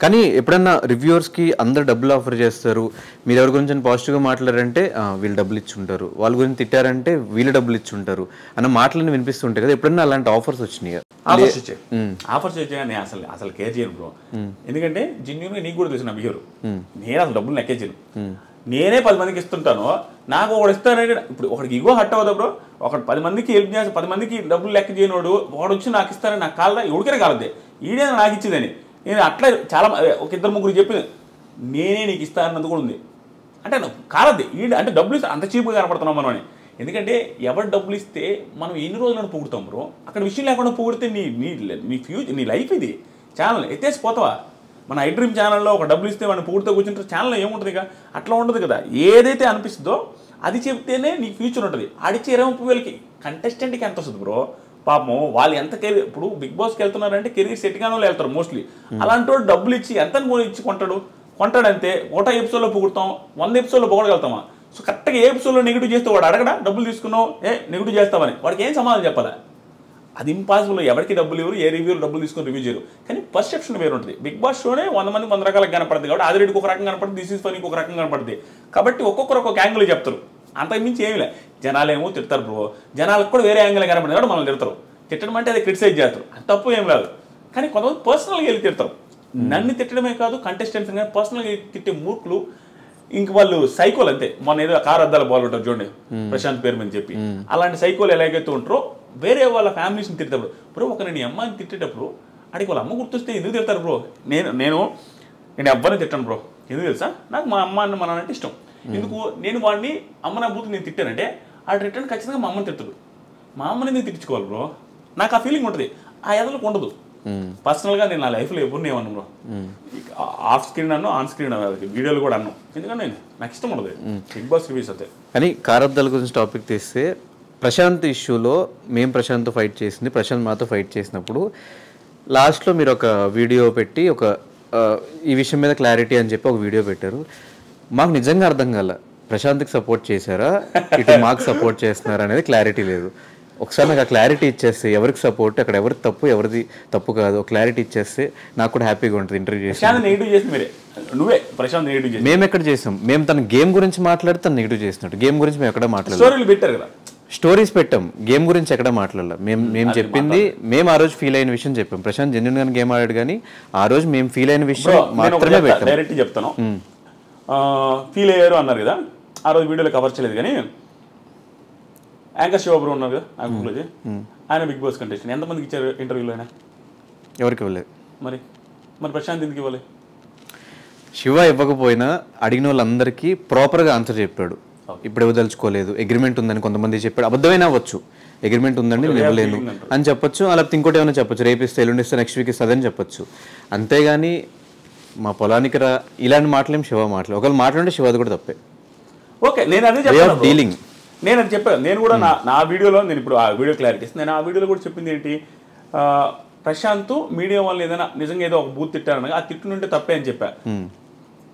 కానీ ఎప్పుడన్నా రివ్యూవర్స్కి అందరు డబ్బులు ఆఫర్ చేస్తారు, మీరు ఎవరి గురించి పాజిటివ్గా మాట్లాడారంటే వీళ్ళు డబ్బులు ఇచ్చుంటారు, వాళ్ళ గురించి తిట్టారంటే వీళ్ళు డబ్బులు ఇచ్చుంటారు అన్న మాటలను వినిపిస్తుంటాయి కదా, ఎప్పుడన్నా అలాంటి ఆఫర్స్ వచ్చినాయి? ఆఫర్స్ వచ్చాయి. నేను అసలు కేర్ చేయను బ్రో. ఎందుకంటే జెన్యూన్గా నీకు కూడా తెలిసిన బిహేవియర్. నేను అసలు డబ్బులు లెక్కేయను. నేనే 10 మందికి ఇస్తుంటాను. నాకు ఒకడు ఇస్తానంటే ఇప్పుడు ఒకడికి ఇగో హట్ అవుదా బ్రో? ఒకటి 10 మందికి హెల్ప్ చేసి 10 మందికి డబ్బులు లెక్క చేయనోడు వాడు వచ్చి నాకు ఇస్తానని నాకు కాలదా? ఎవరికైనా కాలదే, ఈడే నాకు ఇచ్చిందని. నేను అట్లా చాలా ఒక 2-3 చెప్పింది, నేనే నీకు ఇస్తానన్నది కూడా ఉంది. అంటే కాలద్ది ఈడ అంటే డబ్బులు ఇస్తే అంత చీప్గా కనపడుతున్నాం మనం అని. ఎందుకంటే ఎవరు డబ్బులు ఇస్తే మనం ఎన్ని రోజులను పొగుడుతాం బ్రో. అక్కడ విషయం లేకుండా పొగిడితే నీ ఫ్యూచర్, నీ లైఫ్ ఇది. ఛానల్ ఎత్తేసి పోతావా? మన ఐ డ్రీమ్ ఛానల్లో ఒక డబ్బులు ఇస్తే వాడిని పొగిడితే కూర్చుంటారు. ఛానల్లో ఏముంటుంది ఇక? అట్లా ఉండదు కదా. ఏదైతే అనిపిస్తుందో అది చెప్తేనే నీకు ఫ్యూచర్ ఉంటుంది. ఆడిచ్చే 20,000కి కంటెస్టెంట్కి ఎంత వస్తుంది బ్రో? పాపం వాళ్ళు ఎంత కెరీర్, ఇప్పుడు బిగ్ బాస్కి వెళ్తున్నారంటే కెరీర్ సెట్ కాని వాళ్ళు వెళ్తారు మోస్ట్లీ. అలాంటి వాడు డబ్బులు ఇచ్చి ఎంత ఇచ్చి కొంటాడంతే. ఒకటో ఎపిసోడ్లో పొగుడతాం, 100 ఎపిసోడ్లో పొగడగలుగుతామా? సో కరెక్ట్గా ఏ ఎపిసోడ్లో నెగిటివ్ చేస్తే వాడు అడగడా డబ్బులు తీసుకున్నావు నెగిటివ్ చేస్తామని? వాడికి ఏం సమాధానం చెప్పాలా? అది ఇంపాసిబుల్. ఎవరికి డబ్బులు ఇవ్వరు, ఏ రివ్యూలు డబ్బులు తీసుకొని రివ్యూ చేయరు. కానీ పర్సెప్షన్ వేరు ఉంటుంది. బిగ్ బాస్ షోనే 100 మందికి 100 రకాలుగా కనపడుతుంది కాబట్టి ఆదిరెడ్డికి ఒక రకంగా కనపడుతుంది, దిస్ ఈజ్ ఫనీకి ఒక రకంగా కనపడుతుంది. కాబట్టి ఒక్కొక్కరు ఒక్కొక్క యాంగిల్ చెప్తారు. అంతకుమించి ఏమి లే. జనాలేమో తిడతారు బ్రో, జనాలకు కూడా వేరే యాంగిల్ కనపడుతుంది కాబట్టి మనం తిడతారు. తిట్టడం అంటే అది క్రిటిసైజ్ చేస్తారు, అది తప్పు ఏం లేదు. కానీ కొంతమంది పర్సనల్గా వెళ్ళి తిడతారు. నన్ను తిట్టడమే కాదు, కంటెస్టెంట్స్ కానీ పర్సనల్గా తిట్టే మూర్ఖులు ఇంక వాళ్ళు సైకోలు అంతే. మన ఏదో కారు అద్దాల బాల్ ఉంటారు చూడండి, ప్రశాంత్ పేరు అని చెప్పి, అలాంటి సైకోలు ఎలాగైతే ఉంటారో వేరే వాళ్ళ ఫ్యామిలీస్ని తిట్టేటప్పుడు బ్రో, ఒక నేను అమ్మాయిని తిట్టేటప్పుడు అడిగి వాళ్ళ అమ్మ గుర్తొస్తే ఎందుకు తిడతారు బ్రో? నేను ఎవ్వరిని తిట్టాను బ్రో. ఎందుకు తెలుసా? నాకు మా అమ్మ అన్న మా నాన్న అంటే ఇష్టం. ఎందుకు నేను వాడిని అమ్మ నా బూతు నేను తిట్టానంటే ఆ రిటర్న్ ఖచ్చితంగా మా అమ్మని తిట్టడు. మా అమ్మని ఎందుకు తిట్టించుకోవాలి బ్రో? నాకు ఆ ఫీలింగ్ ఉంటుంది, ఆ ఎదలకు ఉండదు. పర్సనల్గా నేను నా లైఫ్లో ఎప్పుడు ఏమన్నా బ్రో, ఆఫ్ స్క్రీన్ అన్ను, ఆన్ స్క్రీన్ వీడియోలు కూడా అన్నాను. ఎందుకంటే నాకు ఇష్టం ఉండదు బిగ్ బాస్ రివ్యూస్ అయితే. కానీ కారబ్దాల గురించి టాపిక్ తీస్తే, ప్రశాంత్ ఇష్యూలో మేము ప్రశాంత్తో ఫైట్ చేసింది, ప్రశాంత్ మాతో ఫైట్ చేసినప్పుడు లాస్ట్లో మీరు ఒక వీడియో పెట్టి ఈ విషయం మీద క్లారిటీ అని చెప్పి ఒక వీడియో పెట్టారు. మాకు నిజంగా అర్థం కాల, ప్రశాంత్కి సపోర్ట్ చేశారా ఇటు మాకు సపోర్ట్ చేస్తున్నారా అనేది క్లారిటీ లేదు. ఒకసారి నాకు ఆ క్లారిటీ ఇచ్చేస్తే ఎవరికి సపోర్ట్, అక్కడ ఎవరికి తప్పు, ఎవరిది తప్పు కాదు, క్లారిటీ ఇచ్చేస్తే నాకు కూడా హ్యాపీగా ఉంటుంది. ఇంటర్వ్యూ చేసి మేము ఎక్కడ చేసాం? మేము తన గేమ్ గురించి మాట్లాడి తను నెగిటివ్ చేసినట్టు. గేమ్ గురించి మేము ఎక్కడ మాట్లాడలేదు, స్టోరీస్ పెట్టాం, గేమ్ గురించి ఎక్కడ మాట్లాడలేదు. మేము చెప్పింది, మేము ఆ రోజు ఫీల్ అయిన విషయం చెప్పాం. ప్రశాంత్ జెన్యూన్ గానే గేమ్ ఆడాడు, కానీ ఆ రోజు మేము ఫీల్ అయిన విషయం మాత్రమే పెట్టాం. డైరెక్ట్ చెప్తాను, ఫీల్ అయ్యారు అన్నారు కదా, ఆ రోజు వీడియోలో కవర్ చేయలేదు. కానీ యాంకర్ శివబ్రో ఉన్నారు కదా యాంకర్లోజీ, ఆయన బిగ్ బాస్ కంటెస్టెంట్, ఎంతమందికి ఇచ్చారు ఇంటర్వ్యూలో? ఆయన ఎవరికి ఇవ్వలేదు. మరి ప్రశాంత్ ఎందుకు ఇవ్వాలి? శివ ఇవ్వకపోయినా అడిగిన వాళ్ళందరికీ ప్రాపర్గా ఆన్సర్ చెప్పాడు. ఇప్పుడు ఇవ్వదలుచుకోలేదు, అగ్రిమెంట్ ఉందని కొంతమంది చెప్పాడు. అబద్ధమైనా అవ్వచ్చు, అగ్రిమెంట్ ఉందండి నేను ఇవ్వలేను అని చెప్పొచ్చు, లేకపోతే ఇంకోటి ఏమైనా చెప్పొచ్చు, రేపిస్తే ఎల్లుండిస్తే నెక్స్ట్ వీక్ ఇస్తుందని చెప్పొచ్చు. అంతేగాని మా పొలానికి రా ఇలాంటి మాటలేం శివ మాటలు. ఒకవేళ మాట్లాడే శివది కూడా తప్పే. ఓకే, నేను అదే డీలింగ్, నేను అది చెప్పాను. నేను కూడా నా వీడియోలో, నేను ఇప్పుడు ఆ వీడియో క్లారిటీ, నేను ఆ వీడియోలో కూడా చెప్పింది ఏంటి, ప్రశాంత్ మీడియా వాళ్ళు ఏదైనా నిజంగా ఏదో ఒక బూత్ తిట్టారనగా ఆ తిట్టునుంటే తప్పే అని చెప్పా.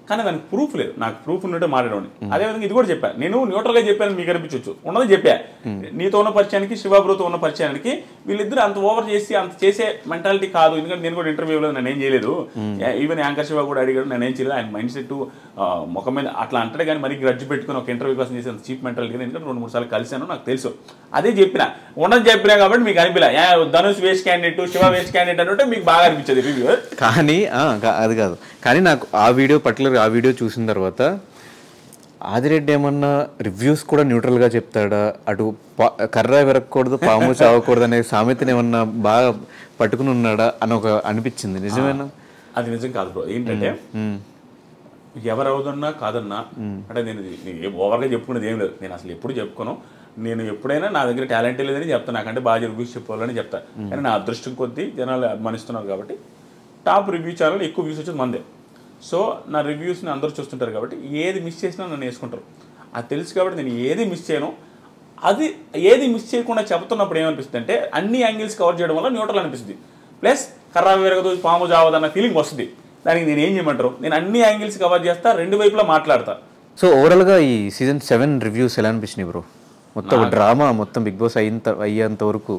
కానీ దానికి ప్రూఫ్ లేదు, నాకు ప్రూఫ్ ఉన్నట్టే మాట్లాడండి. అదేవిధంగా ఇది కూడా చెప్పాను, నేను న్యూట్రల్గా చెప్పాను, మీకు అనిపించవచ్చు, ఉన్నది చెప్పా. నీతో ఉన్న పరిచయానికి శివబ్రోతో ఉన్న పరిచయానికి వీళ్ళిద్దరు అంత ఓవర్ చేసి అంత చేసే మెంటాలిటీ కాదు. ఎందుకంటే నేను కూడా ఇంటర్వ్యూలో నేను ఏం చేయలేదు, ఈవెన్ యాంకర్ శివ కూడా అడిగాడు, నేను ఏం చేయలేదు. ఆయన మైండ్ సెట్ ముఖం మీద అట్లా అంటాడు, కానీ మరి గ్రడ్జ్ పెట్టుకుని ఒక ఇంటర్వ్యూ కోసం చేసి అంత చీప్ మెంటాలిటీ కదా. ఎందుకంటే 2-3 సార్లు కలిసాను, నాకు తెలుసు. అదే చెప్పిన, ఉన్నది చెప్పినా కాబట్టి మీకు అనిపిలా Dhanush waste candidate, Shiva waste candidate అంటే మీకు బాగా అనిపించదు రివ్యూ. కానీ అది కాదు, కానీ నాకు ఆ వీడియో పర్టికులర్ ఆ వీడియో చూసిన తర్వాత ఆదిరెడ్డి ఏమన్నా రివ్యూస్ కూడా న్యూట్రల్గా చెప్తాడా, అటు కర్ర విరగకూడదు పాము చావకూడదు అనే సామెతని ఏమన్నా బాగా పట్టుకుని ఉన్నాడా అని ఒక అనిపించింది. నిజమేనా? అది నిజం కాదు బ్రో. ఏంటంటే ఎవరవుదన్నా కాదన్నా అంటే నేను ఓవర్గా చెప్పుకునేది ఏం లేదు. నేను అసలు ఎప్పుడు చెప్పుకోను. నేను ఎప్పుడైనా నా దగ్గర టాలెంట్ లేదని చెప్తాను, నాకంటే బాగా రివ్యూస్ చెప్పుకోవాలని చెప్తాను. కానీ నా అదృష్టం కొద్దీ జనాలు అభిమానిస్తున్నారు కాబట్టి టాప్ రివ్యూ ఛానల్ ఎక్కువ వ్యూస్ వచ్చేది మందే. సో నా రివ్యూస్ని అందరూ చూస్తుంటారు కాబట్టి ఏది మిస్ చేసినా నన్ను వేసుకుంటారు. అది తెలుసు కాబట్టి నేను ఏది మిస్ చేయను. అది ఏది మిస్ చేయకుండా చెబుతున్నప్పుడు ఏమనిపిస్తుంది అంటే అన్ని యాంగిల్స్ కవర్ చేయడం వల్ల న్యూట్రల్ అనిపిస్తుంది. ప్లస్ కర్రా విరగదు పాము జావదన్న ఫీలింగ్ వస్తుంది. దానికి నేను ఏం చేయమంటారు, నేను అన్ని యాంగిల్స్ కవర్ చేస్తా, రెండు వైపులా మాట్లాడతా. సో ఓవరాల్గా ఈ సీజన్ 7 రివ్యూస్ ఎలా అనిపించినాయి బ్రో? మొత్తం డ్రామా, మొత్తం బిగ్ బాస్ అయ్యేంత వరకు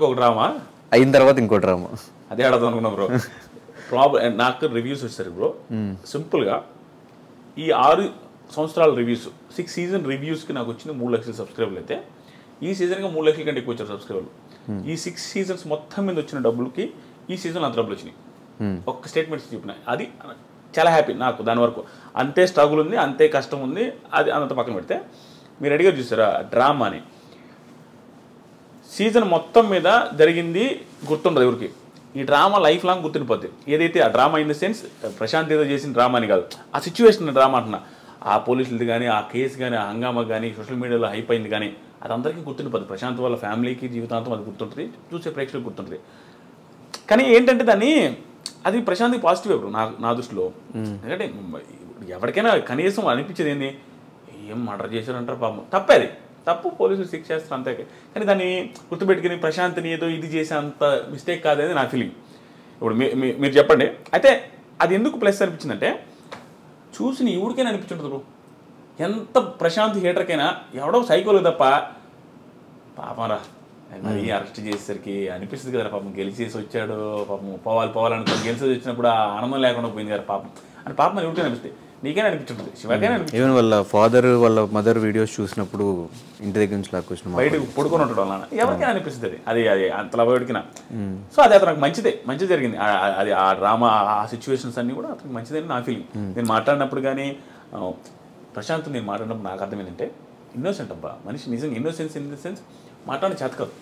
ఒక డ్రామా, అయిన తర్వాత ఇంకో డ్రామా, అదే అడదాం అనుకున్నా బ్రో. నాకు రివ్యూస్ వచ్చారు బ్రో. సింపుల్గా ఈ 6 సంవత్సరాల రివ్యూస్ 6 సీజన్ రివ్యూస్కి నాకు వచ్చిన 3 లక్షల సబ్స్క్రైబర్లు అయితే ఈ సీజన్గా 3 లక్షల కంటే ఎక్కువ వచ్చారు సబ్స్క్రైబర్లు. ఈ 6 సీజన్స్ మొత్తం మీద వచ్చిన డబ్బులకి ఈ సీజన్ అంత డబ్బులు వచ్చినాయి. ఒక్క స్టేట్మెంట్స్ చెప్పిన అది చాలా హ్యాపీ నాకు. దాని వరకు అంతే స్ట్రగుల్ ఉంది, అంతే కష్టం ఉంది. అది అంత పక్కన పెడితే మీరు అడిగారు చూసారా డ్రామా అని, సీజన్ మొత్తం మీద జరిగింది గుర్తుండదు ఎవరికి. ఈ డ్రామా లైఫ్ లాంగ్ గుర్తుండిపోద్ది. ఏదైతే ఆ drama in the sense Prashant ఏదో చేసిన డ్రామా అని కాదు, ఆ సిచ్యువేషన్ డ్రామా అంటున్నా. ఆ పోలీసులది కానీ, ఆ కేసు కానీ, ఆ హంగామా కానీ, సోషల్ మీడియాలో హైప్ అయింది కానీ అది అందరికీ గుర్తుండిపోద్ది. ప్రశాంత్ వాళ్ళ ఫ్యామిలీకి జీవితాంతం అది గుర్తుంటుంది, చూసే ప్రేక్షకులకు గుర్తుంటుంది. కానీ ఏంటంటే అది ప్రశాంత్కి పాజిటివ్ ఇప్పుడు నా దృష్టిలో. ఎందుకంటే ఎవరికైనా కనీసం అనిపించేది ఏంది, ఏం మర్డర్ చేశారంటారు పాపం, తప్పేది తప్పు, పోలీసులు శిక్ష చేస్తారు అంతే. కానీ దాన్ని గుర్తుపెట్టుకుని ప్రశాంత్ని ఏదో ఇది చేసే అంత మిస్టేక్ కాదనేది నా ఫీలింగ్. ఇప్పుడు మీరు చెప్పండి. అయితే అది ఎందుకు ప్లస్ అనిపించిందంటే చూసిన ఎవరికైనా అనిపించుంటుంది ఎంత ప్రశాంత్ హేటర్కైనా ఎవడో సైకోలు తప్ప పాపంరా మరి అరెస్ట్ చేసేసరికి అనిపిస్తుంది కదా పాపం, గెలిచేసి వచ్చాడు పాపం, పోవాలనుకుని గెలిచేసి వచ్చినప్పుడు ఆ ఆనందం లేకుండా పోయింది కదా పాపం అని పాపం ఎవరికైనా అనిపిస్తుంది. నీకైనా అనిపించుంటుంది, శివకైనా అనిపిస్తుంది. ఈవెన్ వాళ్ళ ఫాదర్ వాళ్ళ మదర్ వీడియోస్ చూసినప్పుడు ఇంటి దగ్గర నుంచి లాక్కొచ్చిన బయటకు పడుకొని ఉంటాడు అలా ఎవరికైనా అనిపిస్తుంది అది అంతలా బయటకినా. సో అది అతనికి మంచిది జరిగింది. అది ఆ డ్రామా ఆ సిచ్యువేషన్స్ అన్నీ కూడా అతనికి మంచిదని నా ఫీలింగ్. నేను మాట్లాడినప్పుడు కానీ ప్రశాంత్ నేను మాట్లాడినప్పుడు నాకు అర్థం ఏంటంటే ఇన్నోసెంట్ అబ్బా మనిషి, నిజంగా ఇన్నోసెన్స్ ఇన్ ద సెన్స్ మాట్లాడిన చేత కాదు.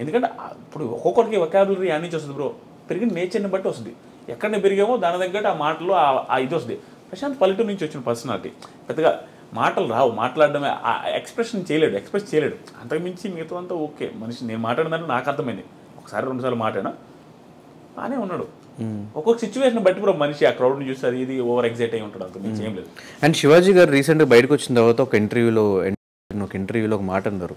ఎందుకంటే ఇప్పుడు ఒక్కొక్కరికి వొకాబులరీ అన్ని నుంచి వస్తుంది బ్రో, పెరిగిన నేచర్ని బట్టి వస్తుంది. ఎక్కడ పెరిగామో దాని తగ్గట్టు ఆ మాటలు ఆ ఇది వస్తుంది. ప్రశాంత్ పల్లెటూరు నుంచి వచ్చిన పర్సనాలిటీ, పెద్దగా మాటలు రావు, మాట్లాడడమే ఎక్స్ప్రెస్ చేయలేడు. అంతకుమించి మిగతా అంతా ఓకే మనిషి. నేను మాట్లాడినట్టు నాకు అర్థమైంది, ఒకసారి 2 సార్లు మాట్లాడినా బాగానే ఉన్నాడు. ఒక్కొక్క సిచ్యువేషన్ బట్టి కూడా మనిషి ఆ క్రౌడ్ని చూసి అది ఇది ఓవర్ ఎగ్జైట్ అయి ఉంటాడు, అంతకుమించి ఏం లేదు. అండ్ శివాజీ గారు రీసెంట్గా బయటకు వచ్చిన తర్వాత ఒక ఇంటర్వ్యూలో ఒక మాట అన్నారు,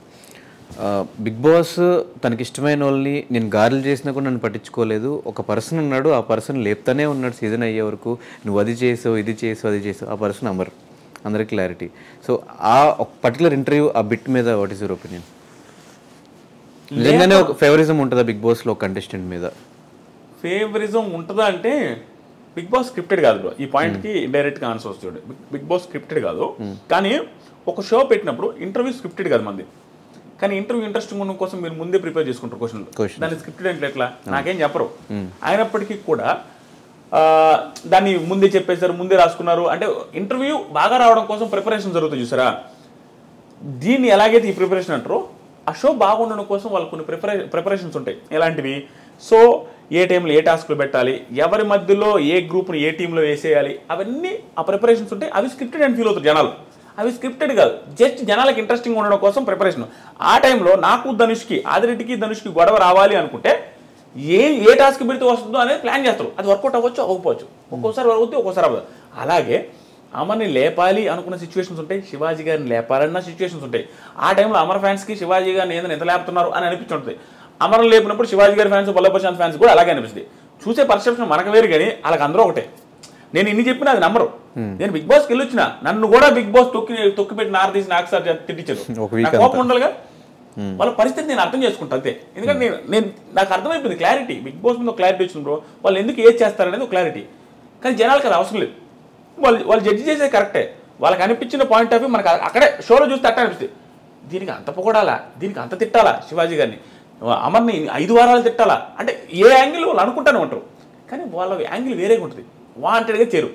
బిగ్ బాస్ తనకి ఇష్టమైన వాళ్ళని నేను గారెలు చేసినా కూడా నన్ను పట్టించుకోలేదు, ఒక పర్సన్ ఉన్నాడు, ఆ పర్సన్ లేపుతానే ఉన్నాడు సీజన్ అయ్యే వరకు, నువ్వు అది చేసావు ఇది చేసావు, ఆ పర్సన్ అమర్, అందరికి క్లారిటీ. సో ఆ ఒక పర్టికులర్ ఇంటర్వ్యూ ఆ బిట్ మీద వాట్ ఈస్ యువర్ ఒపీనియన్? నిజంగానే ఒక ఫేవరిజం ఉంటుందా బిగ్ బాస్లో కంటెస్టెంట్ మీద? ఫేవరిజం ఉంటుందా అంటే బిగ్ బాస్ స్క్రిప్టెడ్ కాదు బ్రో. ఈ పాయింట్కి ఇండైరెక్ట్గా ఆన్సర్ వస్తుంది. బిగ్ బాస్ స్క్రిప్టెడ్ కాదు, కానీ ఒక షో పెట్టినప్పుడు ఇంటర్వ్యూ స్క్రిప్టెడ్ కాదు మంది. కానీ ఇంటర్వ్యూ ఇంట్రెస్టింగ్ ఉండడం కోసం మీరు ముందే ప్రిపేర్ చేసుకుంటారు క్వశ్చన్లు. దాన్ని స్క్రిప్టెడ్ అంటే ఎట్లా నాకేం చెప్పరు. అయినప్పటికీ కూడా దాన్ని ముందే చెప్పేశారు, ముందే రాసుకున్నారు. అంటే ఇంటర్వ్యూ బాగా రావడం కోసం ప్రిపరేషన్ జరుగుతుంది చూసారా. దీన్ని ఎలాగైతే ఈ ప్రిపరేషన్ అంటారో ఆ షో బాగుండడం కోసం వాళ్ళకు కొన్ని ప్రిపరేషన్స్ ఉంటాయి. ఎలాంటివి? సో ఏ టైంలో ఏ టాస్క్లు పెట్టాలి, ఎవరి మధ్యలో ఏ గ్రూప్ని ఏ టీంలో వేసేయాలి, అవన్నీ ఆ ప్రిపరేషన్స్ ఉంటాయి. అవి స్క్రిప్టెడ్ అని ఫీల్ అవుతారు జనాలు. అవి స్క్రిప్టెడ్ కాదు, జస్ట్ జనాలకు ఇంట్రెస్టింగ్ ఉండడం కోసం ప్రిపరేషన్. ఆ టైంలో నాకు ఆదిరెడ్డికి ధనుష్కి గొడవ రావాలి అనుకుంటే ఏ టాస్క్ పెడితే వస్తుందో అనేది ప్లాన్ చేస్తారు. అది వర్కౌట్ అవ్వచ్చు, అవ్వకపోవచ్చు, ఒక్కోసారి అవుతుంది, ఒక్కోసారి అవ్వదు. అలాగే అమర్ని లేపాలి అనుకున్న సిచ్యువేషన్స్ ఉంటాయి, శివాజీ గారిని లేపాలన్న సిచ్యువేషన్స్ ఉంటాయి. ఆ టైంలో అమర్ ఫ్యాన్స్కి శివాజీ గారిని ఏదైనా ఎంత లేపుతున్నారు అని అనిపించుంటుంది. అమర్ని లేపినప్పుడు శివాజీ గారి ఫ్యాన్స్, బల్ల ప్రశాంత్ ఫ్యాన్స్ కూడా అలాగే అనిపిస్తుంది. చూసే పర్సెప్షన్ మనకు వేరు, కానీ వాళ్ళకి అందరూ ఒకటే. నేను ఇన్ని చెప్పినా అది నమ్మరు. నేను బిగ్ బాస్కి వెళ్ళొచ్చిన, నన్ను కూడా బిగ్ బాస్ తొక్కి పెట్టి నారదీసి నాకు సార్ తిట్టించారు. కోపం ఉండాలిగా, వాళ్ళ పరిస్థితి నేను అర్థం చేసుకుంటాను అంతే. ఎందుకంటే నాకు అర్థమైపోయింది క్లారిటీ, బిగ్ బాస్ మీద క్లారిటీ వచ్చింది బ్రో. వాళ్ళు ఎందుకు ఏది చేస్తారనేది ఒక క్లారిటీ. కానీ జనాలకు అది అవసరం లేదు. వాళ్ళు జడ్జి చేసేది కరెక్టే, వాళ్ళకి అనిపించిన పాయింట్ ఆఫ్ వ్యూ మనకు అక్కడే షోలో చూస్తే అట్ట అనిపిస్తుంది. దీనికి అంత పొగడాలా, దీనికి అంత తిట్టాలా, శివాజీ గారిని అమర్ని 5 వారాలు తిట్టాలా అంటే ఏ యాంగిల్ వాళ్ళు అనుకుంటూనే ఉంటారు. కానీ వాళ్ళ యాంగిల్ వేరేగా ఉంటుంది. వాంటెడ్గా చేరు,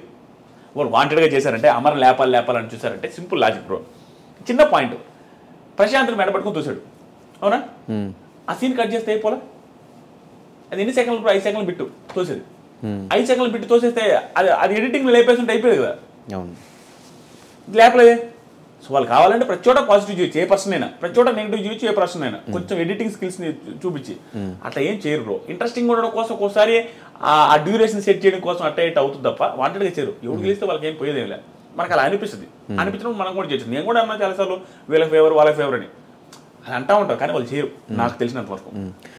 వాళ్ళు వాంటెడ్గా చేశారంటే అమర్ లేపాలని చూసారంటే సింపుల్ లాజిక్ బ్రో. చిన్న పాయింట్, ప్రశాంత్ని మెడపట్టుకుని చూశాడు, అవునా? ఆ సీన్ కట్ చేస్తే అయిపోలే. అది ఎన్ని సెకండ్లు ఇప్పుడు 5 సెకండ్లు బిట్టు తోసేది. 5 సెకండ్లు బిట్టు తోసేస్తే అది ఎడిటింగ్లో లేపేసి ఉంటే అయిపోయేది కదా, లేపలేదే. సో వాళ్ళు కావాలంటే ప్రతి చోట పాజిటివ్ చేయొచ్చు ఏ పర్సన్ అయినా, ప్రతి చోట నెగిటివ్ చేయొచ్చు ఏ పర్సన్ అయినా, కొంచెం ఎడిటింగ్ స్కిల్స్ని చూపించి. అట్లా ఏం చేయరు బ్రో. ఇంట్రెస్టింగ్ ఉండడం కోసం ఒక్కోసారి ఆ డ్యూరేషన్ సెట్ చేయడం కోసం అట్ట ఇట్ అవుతుంది తప్ప వాంటెడ్గా చేయరు. ఎవరు గెలిస్తే వాళ్ళకి ఏం పోయేదేం లేదు. మనకు అలా అనిపిస్తుంది, అనిపించడం మనం కూడా చేయొచ్చు. నేను కూడా అన్నా చాలాసార్లు వీళ్ళ ఫేవర్ వాళ్ళ ఫేవర్ అని అది అంటా ఉంటారు, కానీ వాళ్ళు చేయరు నాకు తెలిసినంత వరకు.